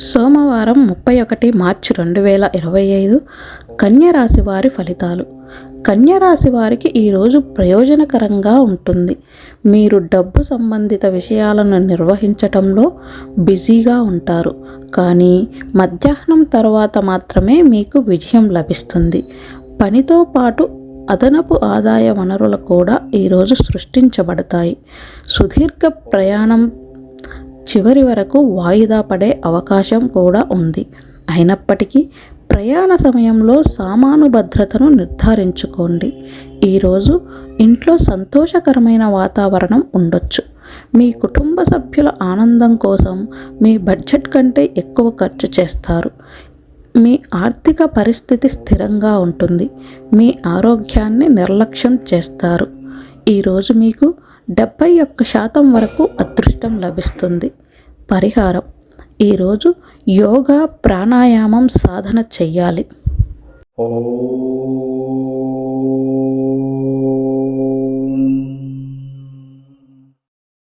సోమవారం 31 మార్చి 2025 కన్యరాశి వారి ఫలితాలు. కన్యరాశి వారికి ఈరోజు ప్రయోజనకరంగా ఉంటుంది. మీరు డబ్బు సంబంధిత విషయాలను నిర్వహించటంలో బిజీగా ఉంటారు, కానీ మధ్యాహ్నం తర్వాత మాత్రమే మీకు విజయం లభిస్తుంది. పనితో పాటు అదనపు ఆదాయ వనరులు కూడా ఈరోజు సృష్టించబడతాయి. సుదీర్ఘ ప్రయాణం చివరి వరకు వాయిదా పడే అవకాశం కూడా ఉంది. అయినప్పటికీ ప్రయాణ సమయంలో సామాను భద్రతను నిర్ధారించుకోండి. ఈరోజు ఇంట్లో సంతోషకరమైన వాతావరణం ఉండొచ్చు. మీ కుటుంబ సభ్యుల ఆనందం కోసం మీ బడ్జెట్ కంటే ఎక్కువ ఖర్చు చేస్తారు. మీ ఆర్థిక పరిస్థితి స్థిరంగా ఉంటుంది. మీ ఆరోగ్యాన్ని నిర్లక్ష్యం చేస్తారు. ఈరోజు మీకు 71% వరకు అదృష్టం లభిస్తుంది. పరిహారం: ఈరోజు యోగా, ప్రాణాయామం సాధన చెయ్యాలి.